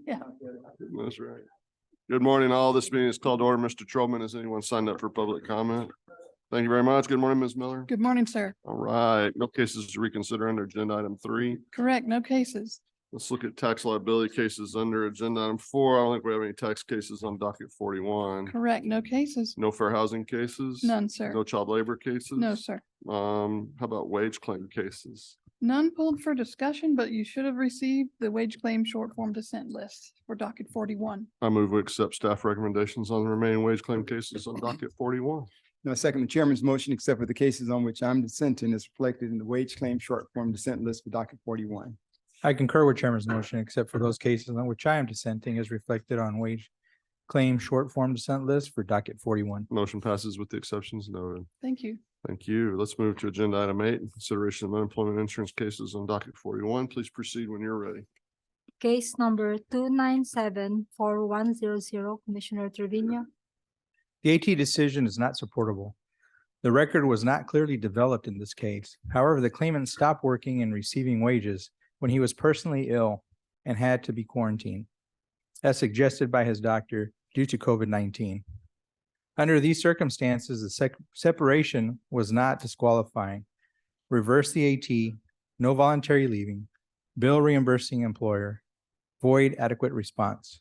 Yeah. That's right. Good morning, all. This meeting is called to order. Mr. Trollman, has anyone signed up for public comment? Thank you very much. Good morning, Ms. Miller. Good morning, sir. All right, no cases to reconsider under agenda item 3. Correct, no cases. Let's look at tax liability cases under agenda item 4. I don't think we have any tax cases on docket 41. Correct, no cases. No fair housing cases? None, sir. No child labor cases? No, sir. How about wage claim cases? None pulled for discussion, but you should have received the wage claim short form dissent list for docket 41. I move we accept staff recommendations on the remaining wage claim cases on docket 41. No, I second the chairman's motion, except for the cases on which I'm dissenting is reflected in the wage claim short form dissent list for docket 41. I concur with chairman's motion, except for those cases on which I am dissenting is reflected on wage claim short form dissent list for docket 41. Motion passes with the exceptions noted. Thank you. Thank you. Let's move to agenda item 8, consideration of unemployment insurance cases on docket 41. Please proceed when you're ready. Case number 2974100, Commissioner Trevino. The AT decision is not supportable. The record was not clearly developed in this case. However, the claimant stopped working and receiving wages when he was personally ill and had to be quarantined, as suggested by his doctor due to COVID-19. Under these circumstances, the separation was not disqualifying. Reverse the AT, no voluntary leaving, bill reimbursing employer, void adequate response.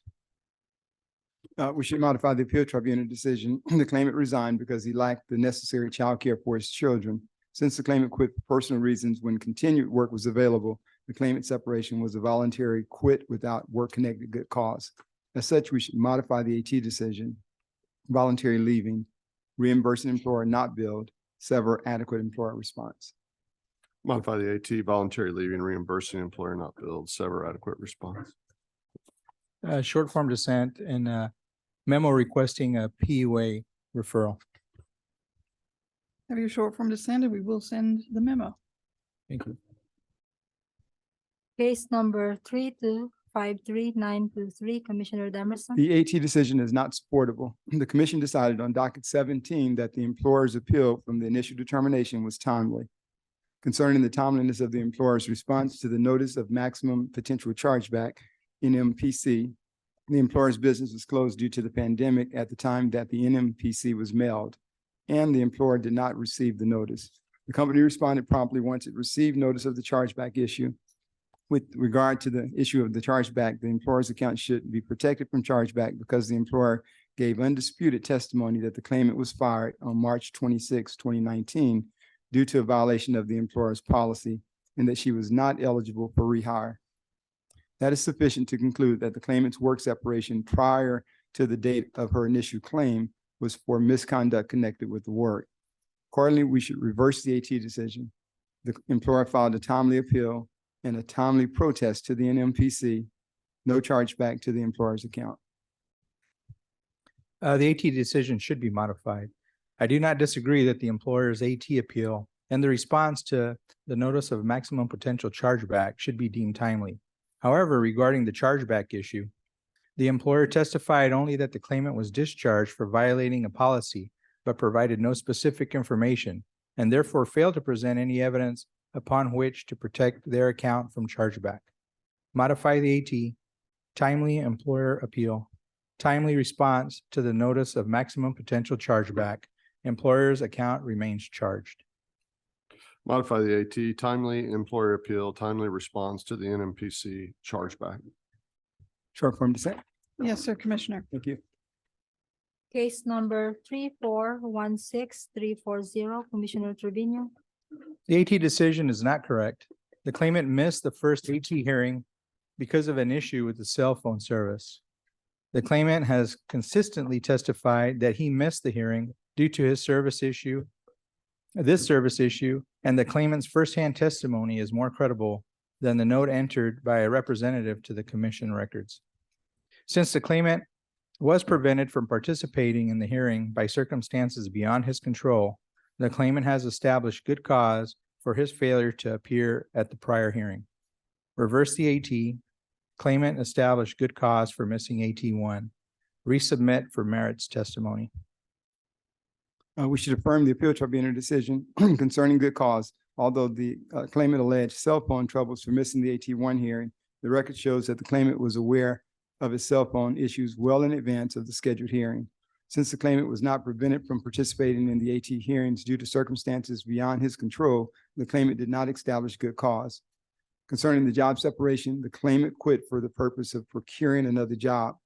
We should modify the appeal tribunal decision. The claimant resigned because he lacked the necessary child care for his children. Since the claimant quit for personal reasons when continued work was available, the claimant separation was a voluntary quit without work-connected good cause. As such, we should modify the AT decision, voluntary leaving, reimbursing employer not billed, sever adequate employer response. Modify the AT, voluntary leaving, reimbursing employer not billed, sever adequate response. Short form dissent and memo requesting a PUA referral. Have your short form dissent and we will send the memo. Thank you. Case number 3253923, Commissioner Demerson. The AT decision is not supportable. The commission decided on docket 17 that the employer's appeal from the initial determination was timely. Concerning the timeliness of the employer's response to the notice of maximum potential chargeback, NMPC, the employer's business was closed due to the pandemic at the time that the NMPC was mailed, and the employer did not receive the notice. The company responded promptly once it received notice of the chargeback issue. With regard to the issue of the chargeback, the employer's account should be protected from chargeback because the employer gave undisputed testimony that the claimant was fired on March 26, 2019, due to a violation of the employer's policy and that she was not eligible for rehire. That is sufficient to conclude that the claimant's work separation prior to the date of her initial claim was for misconduct connected with the work. Accordingly, we should reverse the AT decision. The employer filed a timely appeal and a timely protest to the NMPC, no chargeback to the employer's account. The AT decision should be modified. I do not disagree that the employer's AT appeal and the response to the notice of maximum potential chargeback should be deemed timely. However, regarding the chargeback issue, the employer testified only that the claimant was discharged for violating a policy, but provided no specific information and therefore failed to present any evidence upon which to protect their account from chargeback. Modify the AT, timely employer appeal, timely response to the notice of maximum potential chargeback, employer's account remains charged. Modify the AT, timely employer appeal, timely response to the NMPC chargeback. Short form dissent. Yes, sir, Commissioner. Thank you. Case number 3416340, Commissioner Trevino. The AT decision is not correct. The claimant missed the first AT hearing because of an issue with the cell phone service. The claimant has consistently testified that he missed the hearing due to this service issue, and the claimant's firsthand testimony is more credible than the note entered by a representative to the commission records. Since the claimant was prevented from participating in the hearing by circumstances beyond his control, the claimant has established good cause for his failure to appear at the prior hearing. Reverse the AT, claimant established good cause for missing AT1, resubmit for merits testimony. We should affirm the appeal tribunal decision concerning good cause. Although the claimant alleged cell phone troubles for missing the AT1 hearing, the record shows that the claimant was aware of his cell phone issues well in advance of the scheduled hearing. Since the claimant was not prevented from participating in the AT hearings due to circumstances beyond his control, the claimant did not establish good cause. Concerning the job separation, the claimant quit for the purpose of procuring another job.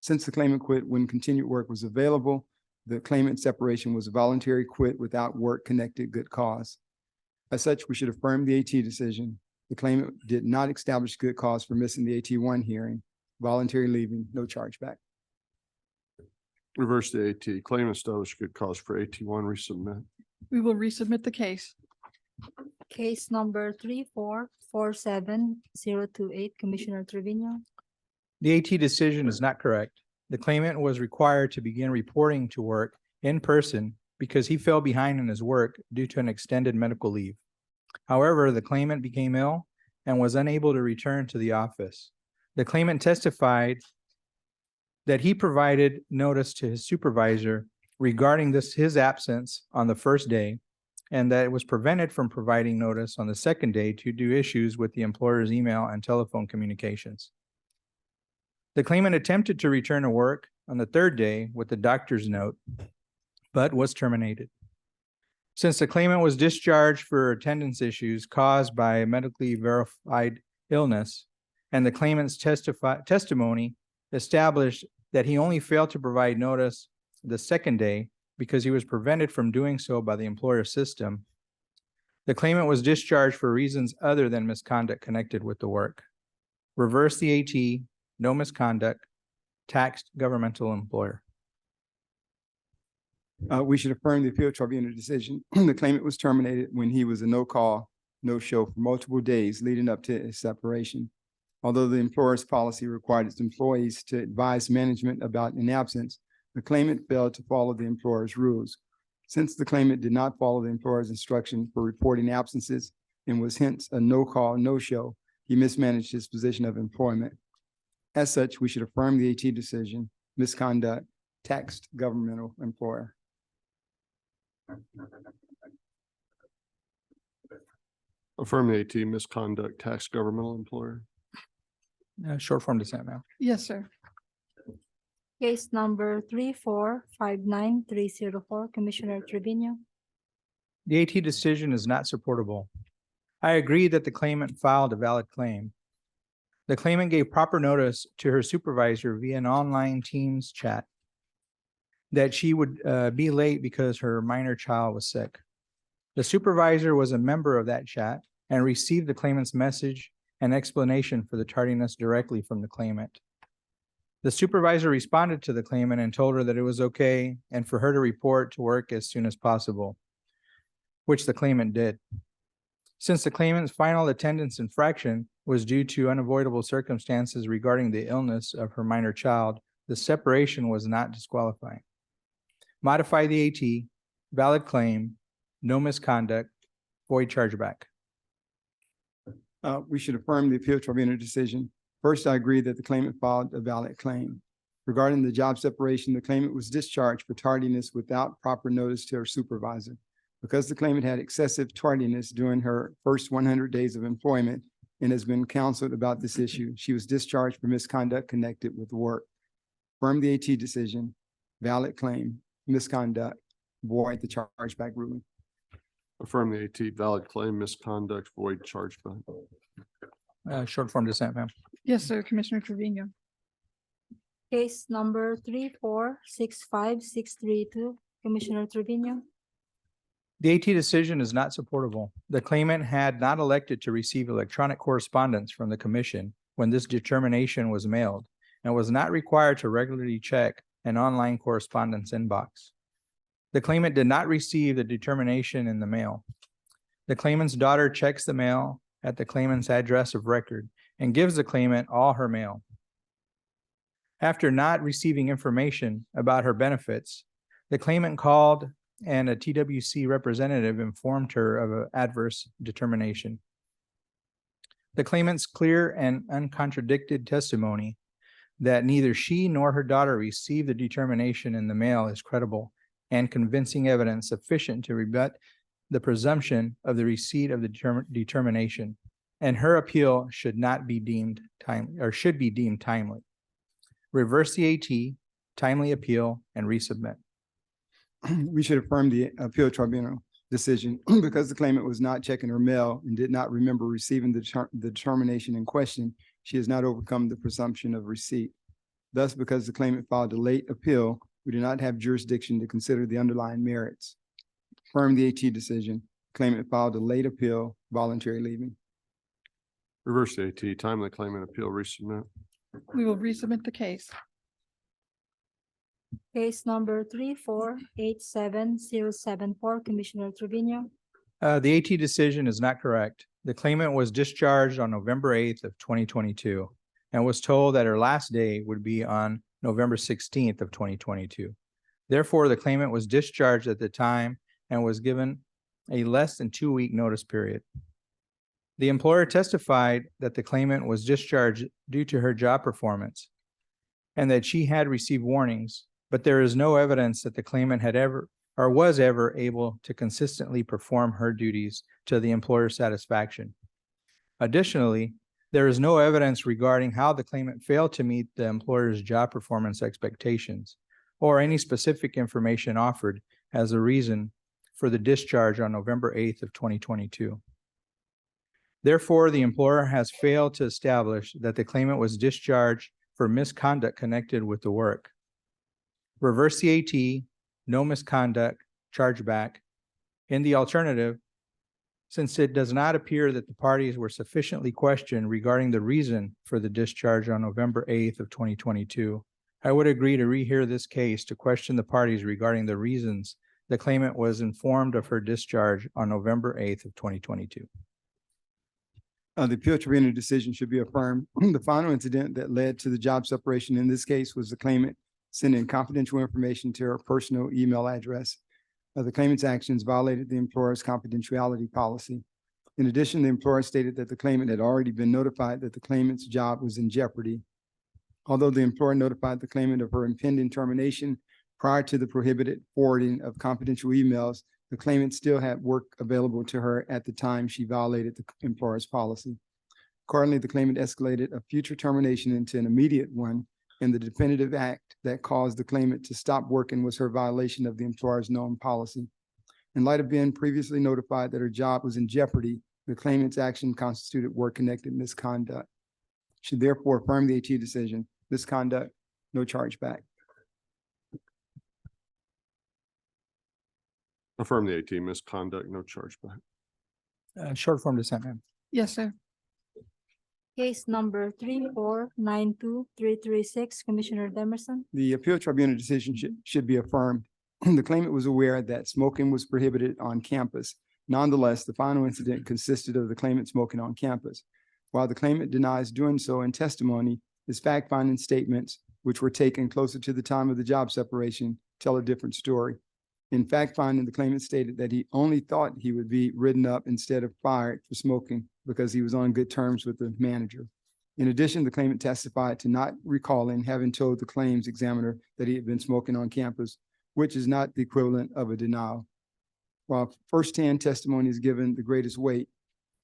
Since the claimant quit when continued work was available, the claimant separation was a voluntary quit without work-connected good cause. As such, we should affirm the AT decision. The claimant did not establish good cause for missing the AT1 hearing, voluntary leaving, no chargeback. Reverse the AT. Claim established good cause for AT1 resubmit. We will resubmit the case. Case number 3447028, Commissioner Trevino. The AT decision is not correct. The claimant was required to begin reporting to work in person because he fell behind in his work due to an extended medical leave. However, the claimant became ill and was unable to return to the office. The claimant testified that he provided notice to his supervisor regarding his absence on the first day, and that it was prevented from providing notice on the second day due to issues with the employer's email and telephone communications. The claimant attempted to return to work on the third day with the doctor's note, but was terminated. Since the claimant was discharged for attendance issues caused by medically verified illness, and the claimant's testimony established that he only failed to provide notice the second day because he was prevented from doing so by the employer system, the claimant was discharged for reasons other than misconduct connected with the work. Reverse the AT, no misconduct, taxed governmental employer. We should affirm the appeal tribunal decision. The claimant was terminated when he was a no-call, no-show for multiple days leading up to his separation. Although the employer's policy required its employees to advise management about an absence, the claimant failed to follow the employer's rules. Since the claimant did not follow the employer's instruction for reporting absences and was hence a no-call, no-show, he mismanaged his position of employment. As such, we should affirm the AT decision, misconduct, taxed governmental employer. Affirm the AT. Misconduct, tax governmental employer. Short form dissent, ma'am. Yes, sir. Case number 3459304, Commissioner Trevino. The AT decision is not supportable. I agree that the claimant filed a valid claim. The claimant gave proper notice to her supervisor via an online Teams chat that she would be late because her minor child was sick. The supervisor was a member of that chat and received the claimant's message and explanation for the tardiness directly from the claimant. The supervisor responded to the claimant and told her that it was okay and for her to report to work as soon as possible, which the claimant did. Since the claimant's final attendance infraction was due to unavoidable circumstances regarding the illness of her minor child, the separation was not disqualifying. Modify the AT, valid claim, no misconduct, void chargeback. We should affirm the appeal tribunal decision. First, I agree that the claimant filed a valid claim. Regarding the job separation, the claimant was discharged for tardiness without proper notice to her supervisor. Because the claimant had excessive tardiness during her first 100 days of employment and has been counseled about this issue, she was discharged for misconduct connected with work. Affirm the AT decision, valid claim, misconduct, void the chargeback ruling. Affirm the AT. Valid claim, misconduct, void chargeback. Short form dissent, ma'am. Yes, sir, Commissioner Trevino. Case number 3465632, Commissioner Trevino. The AT decision is not supportable. The claimant had not elected to receive electronic correspondence from the commission when this determination was mailed and was not required to regularly check an online correspondence inbox. The claimant did not receive the determination in the mail. The claimant's daughter checks the mail at the claimant's address of record and gives the claimant all her mail. After not receiving information about her benefits, the claimant called and a TWC representative informed her of an adverse determination. The claimant's clear and uncontradicted testimony that neither she nor her daughter received the determination in the mail is credible and convincing evidence sufficient to rebut the presumption of the receipt of the determination, and her appeal should not be deemed timely or should be deemed timely. reverse the AT, timely appeal, and resubmit. We should affirm the appeal tribunal decision because the claimant was not checking her mail and did not remember receiving the determination in question. She has not overcome the presumption of receipt. Thus, because the claimant filed a late appeal, we do not have jurisdiction to consider the underlying merits. Affirm the AT decision. Claimant filed a late appeal, voluntary leaving. Reverse the AT, timely claimant appeal, resubmit. We will resubmit the case. Case number 3487074, Commissioner Trevino. The AT decision is not correct. The claimant was discharged on November 8th of 2022 and was told that her last day would be on November 16th of 2022. Therefore, the claimant was discharged at the time and was given a less than 2-week notice period. The employer testified that the claimant was discharged due to her job performance and that she had received warnings, but there is no evidence that the claimant had ever or was ever able to consistently perform her duties to the employer's satisfaction. Additionally, there is no evidence regarding how the claimant failed to meet the employer's job performance expectations or any specific information offered as a reason for the discharge on November 8th of 2022. Therefore, the employer has failed to establish that the claimant was discharged for misconduct connected with the work. Reverse the AT, no misconduct, chargeback. In the alternative, since it does not appear that the parties were sufficiently questioned regarding the reason for the discharge on November 8th of 2022, I would agree to rehear this case to question the parties regarding the reasons the claimant was informed of her discharge on November 8th of 2022. The appeal tribunal decision should be affirmed. The final incident that led to the job separation in this case was the claimant sending confidential information to her personal email address. The claimant's actions violated the employer's confidentiality policy. In addition, the employer stated that the claimant had already been notified that the claimant's job was in jeopardy. Although the employer notified the claimant of her impending termination prior to the prohibited forwarding of confidential emails, the claimant still had work available to her at the time she violated the employer's policy. Accordingly, the claimant escalated a future termination into an immediate one, and the definitive act that caused the claimant to stop working was her violation of the employer's known policy. In light of being previously notified that her job was in jeopardy, the claimant's action constituted work-connected misconduct. Should therefore affirm the AT decision. Misconduct, no chargeback. Affirm the AT, misconduct, no chargeback. Short form dissent, ma'am. Yes, sir. Case number 3492336, Commissioner Demerson. The appeal tribunal decision should be affirmed. The claimant was aware that smoking was prohibited on campus. Nonetheless, the final incident consisted of the claimant smoking on campus. While the claimant denies doing so in testimony, his fact-finding statements, which were taken closer to the time of the job separation, tell a different story. In fact-finding, the claimant stated that he only thought he would be written up instead of fired for smoking because he was on good terms with the manager. In addition, the claimant testified to not recalling having told the claims examiner that he had been smoking on campus, which is not the equivalent of a denial. While firsthand testimony is given the greatest weight,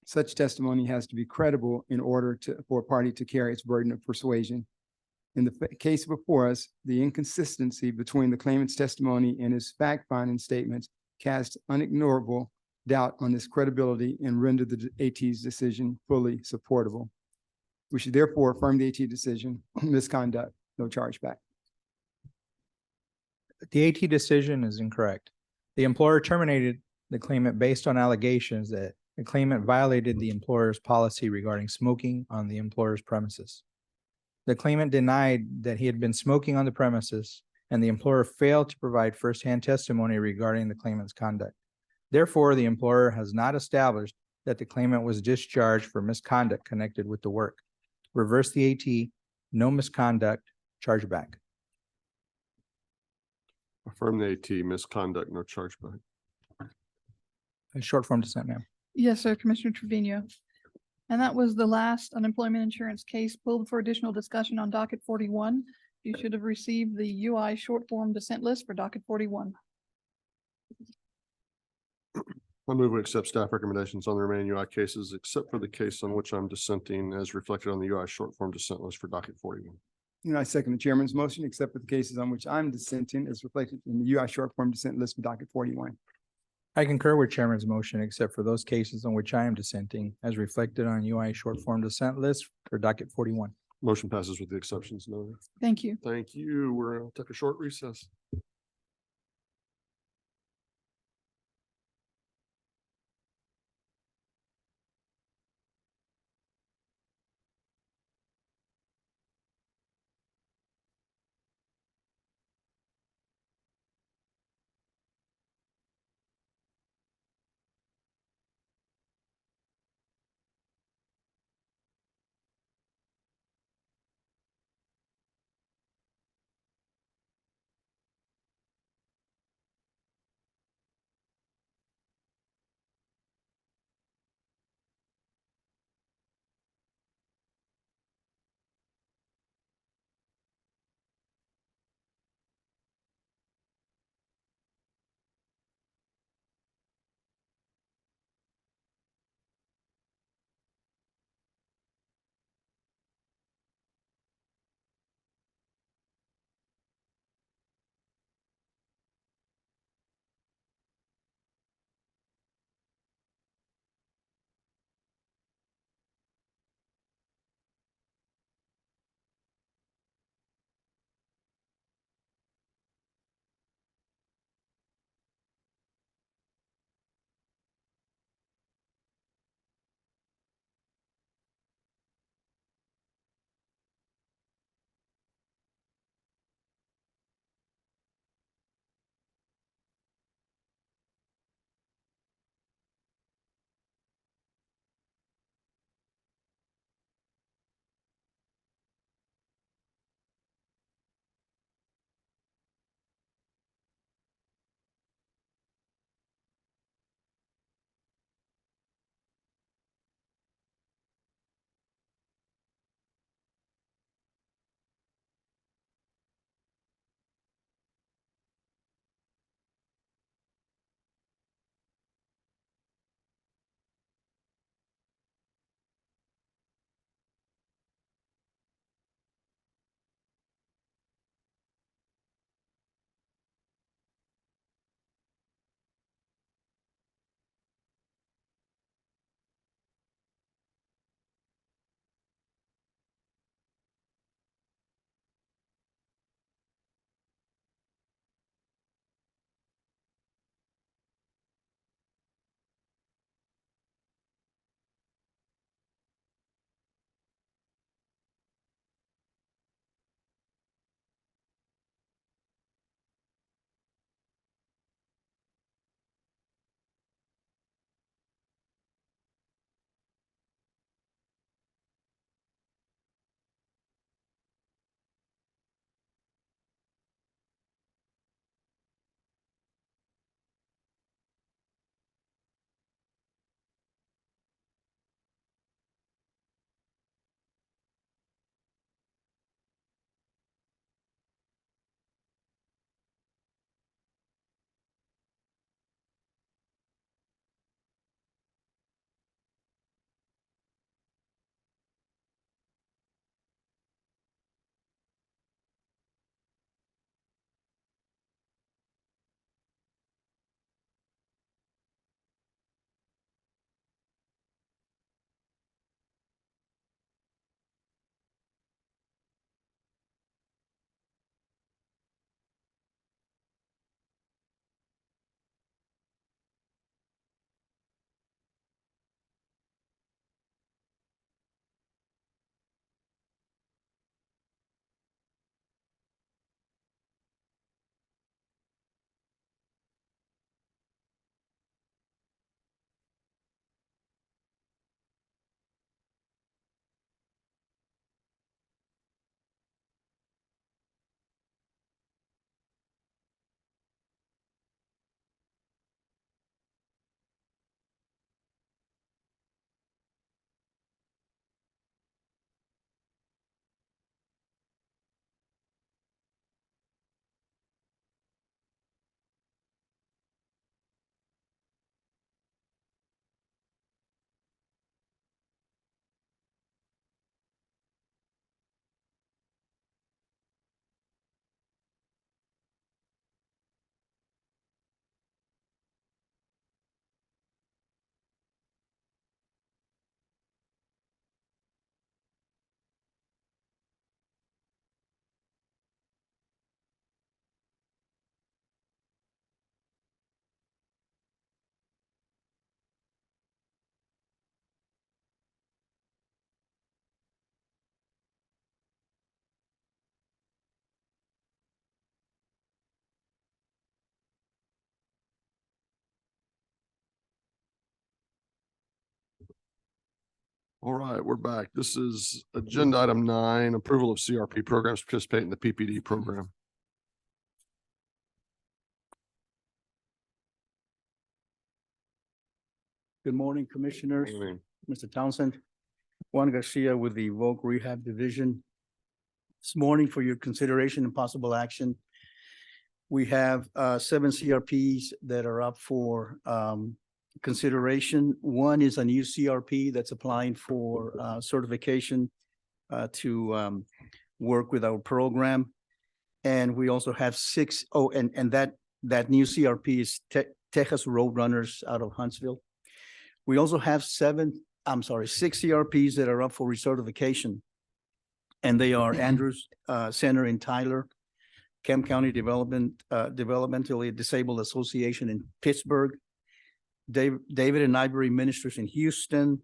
such testimony has to be credible in order for a party to carry its burden of persuasion. In the case before us, the inconsistency between the claimant's testimony and his fact-finding statements cast unignorable doubt on his credibility and rendered the AT's decision fully supportable. We should therefore affirm the AT decision. Misconduct, no chargeback. The AT decision is incorrect. The employer terminated the claimant based on allegations that the claimant violated the employer's policy regarding smoking on the employer's premises. The claimant denied that he had been smoking on the premises, and the employer failed to provide firsthand testimony regarding the claimant's conduct. Therefore, the employer has not established that the claimant was discharged for misconduct connected with the work. Reverse the AT, no misconduct, chargeback. Affirm the AT, misconduct, no chargeback. Short form dissent, ma'am. Yes, sir, Commissioner Trevino. And that was the last unemployment insurance case pulled for additional discussion on docket 41. You should have received the UI short form dissent list for docket 41. I move we accept staff recommendations on the remaining UI cases, except for the case on which I'm dissenting as reflected on the UI short form dissent list for docket 41. And I second the chairman's motion, except for the cases on which I'm dissenting as reflected in the UI short form dissent list for docket 41. I concur with Chairman's motion, except for those cases on which I am dissenting, as reflected on UI short form dissent list for docket 41. Motion passes with the exceptions noted. Thank you. Thank you. We're gonna take a short recess. All right, we're back. This is agenda item 9, approval of CRP programs to participate in the PPD program. Good morning, Commissioners. Morning. Mr. Townsend. Juan Garcia with the Voc Rehab Division. This morning for your consideration and possible action, we have 7 CRPs that are up for consideration. One is a new CRP that's applying for certification to work with our program. And we also have 6, and that new CRP is Texas Roadrunners out of Huntsville. We also have 6 CRPs that are up for recertification. And they are Andrews Center in Tyler, Kemp County Developmentally Disabled Association in Pittsburgh, David and Ivory Ministers in Houston,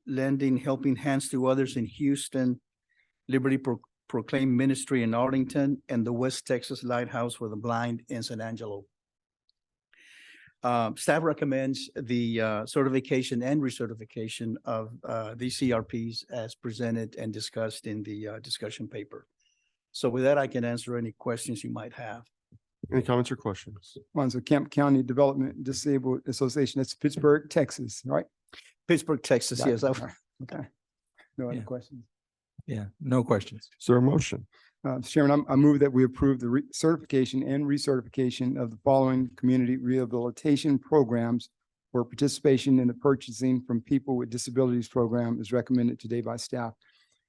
Lending Helping Hands to Others in Houston, Liberty Proclaim Ministry in Arlington, and the West Texas Lighthouse for the Blind in San Angelo. Staff recommends the certification and recertification of these CRPs as presented and discussed in the discussion paper. So with that, I can answer any questions you might have. Any comments or questions? So Kemp County Development Disabled Association, that's Pittsburgh, Texas, right? Pittsburgh, Texas, yes. Got it. Okay. No other Yeah. questions? Yeah, no questions. Is there a motion? Mr. Chairman, I move that we approve the certification and recertification of the following community rehabilitation programs for participation in the Purchasing from People with Disabilities program is recommended today by staff.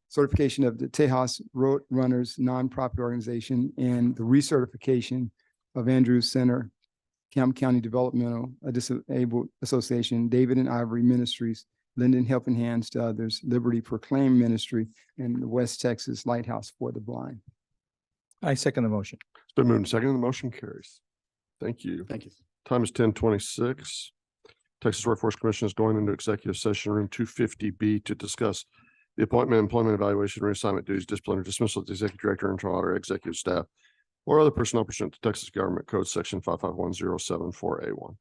Certification of the Tejas Road Runners nonprofit organization and the recertification of Andrews Center, Kemp County Developmental Disabled Association, David and Ivory Ministries, Linden Helping Hands to Others, Liberty Proclaim Ministry, and the West Texas Lighthouse for the Blind. I second the motion. It's been moved and seconded. The motion carries. Thank you. Thank you. Time is 10:26. Texas Workforce Commission is going into executive session room 250B to discuss the appointment, employment evaluation, reassignment duties, discipline, or dismissal of the executive director, internal auditor, executive staff, or other personnel pursuant to Texas Government Code Section 551074A1.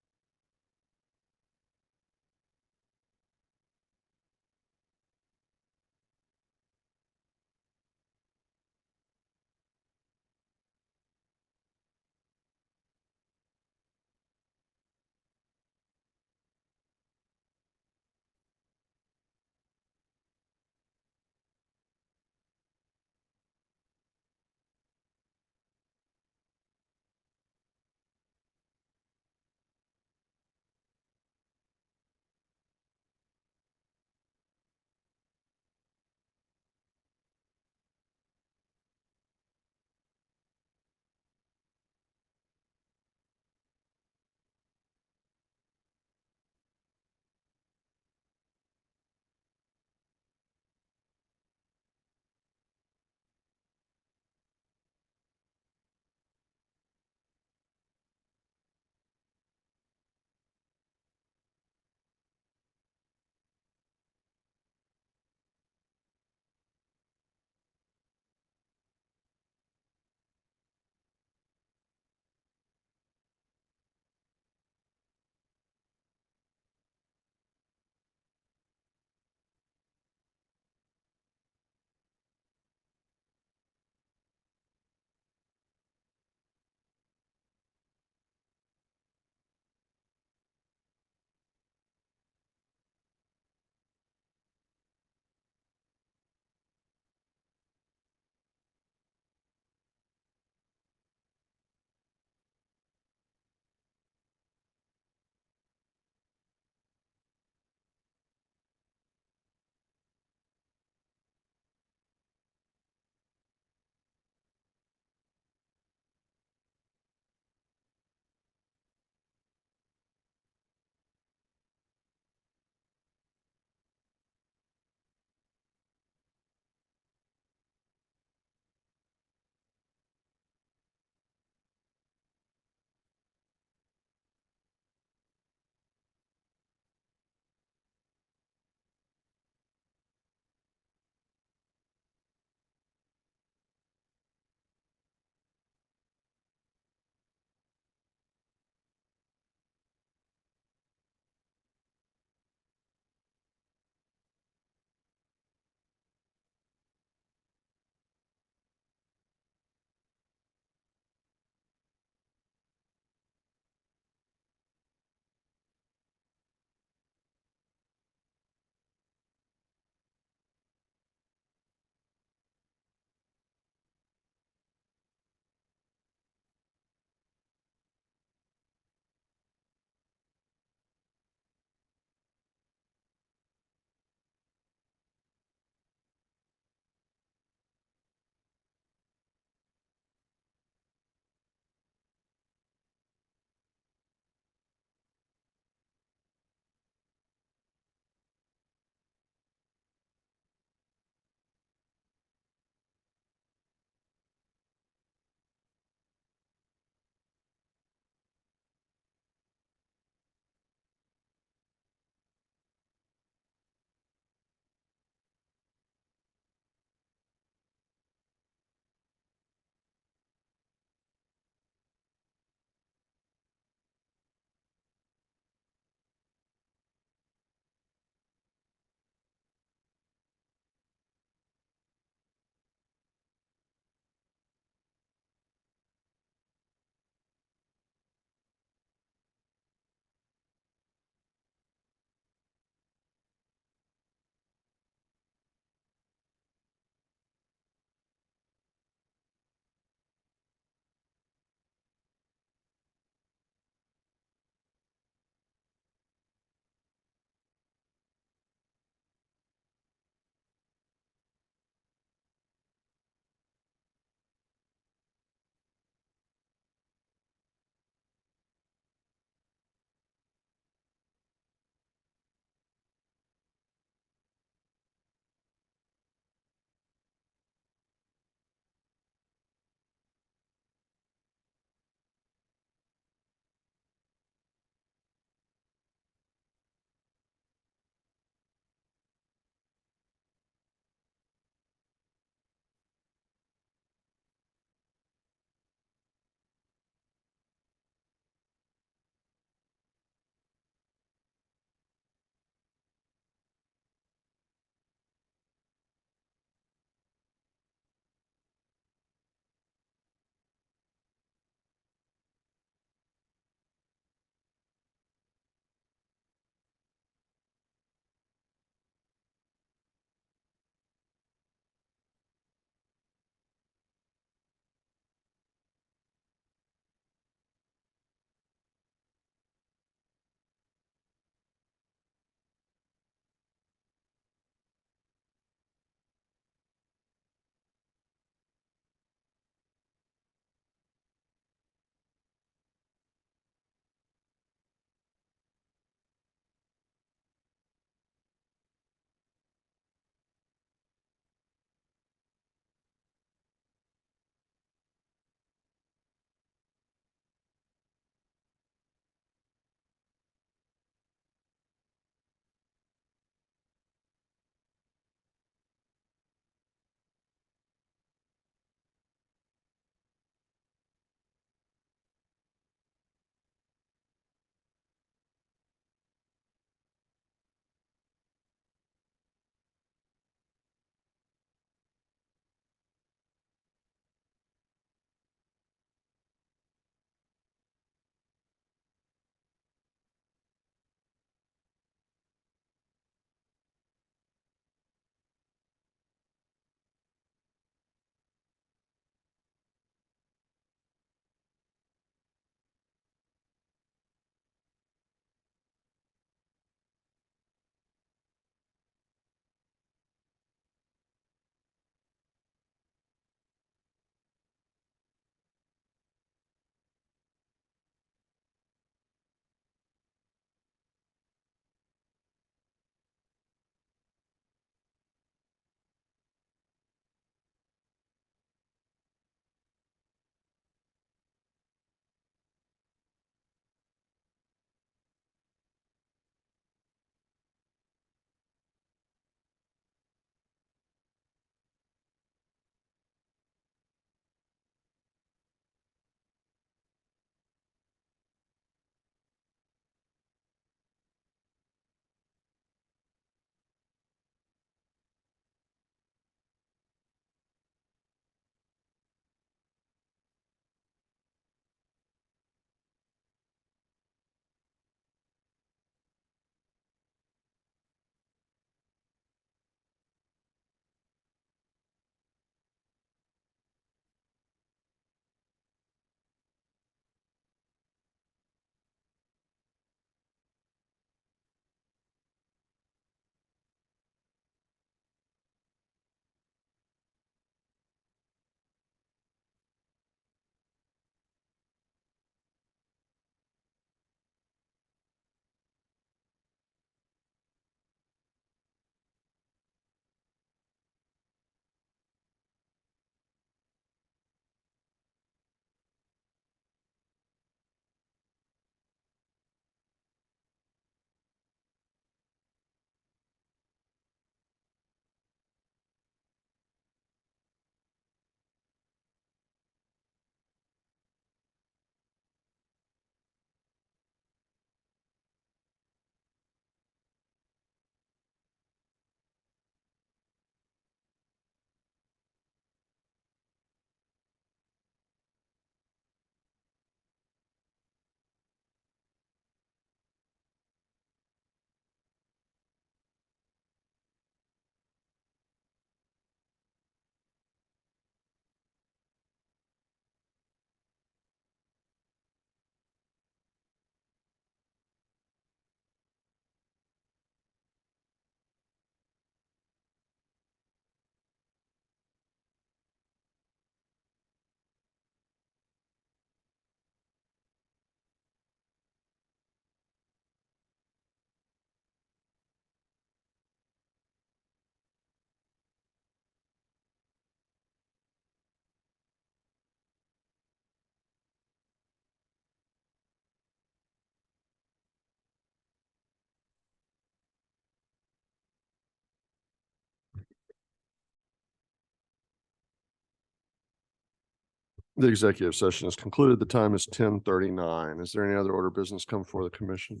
The executive session is concluded. The time is 10:39. Is there any other order of business come before the commission?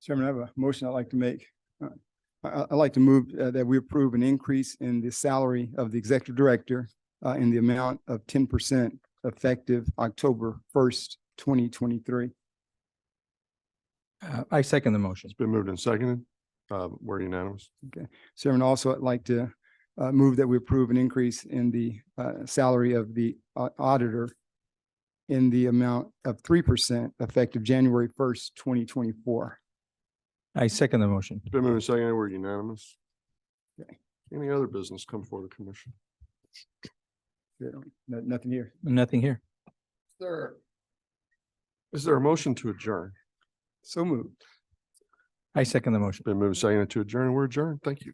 Chairman, I have a motion I'd like to make. I'd like to move that we approve an increase in the salary of the executive director in the amount of 10% effective October 1st, 2023. I second the motion. It's been moved and seconded. We're unanimous. Chairman, also I'd like to move that we approve an increase in the salary of the auditor in the amount of 3% effective January 1st, 2024. I second the motion. It's been moved and seconded. We're unanimous. Okay. Any other business come before the commission? Nothing here. Nothing here. Is there a motion to adjourn? So moved. I second the motion. Been moved and seconded to adjourn. We're adjourned. Thank you.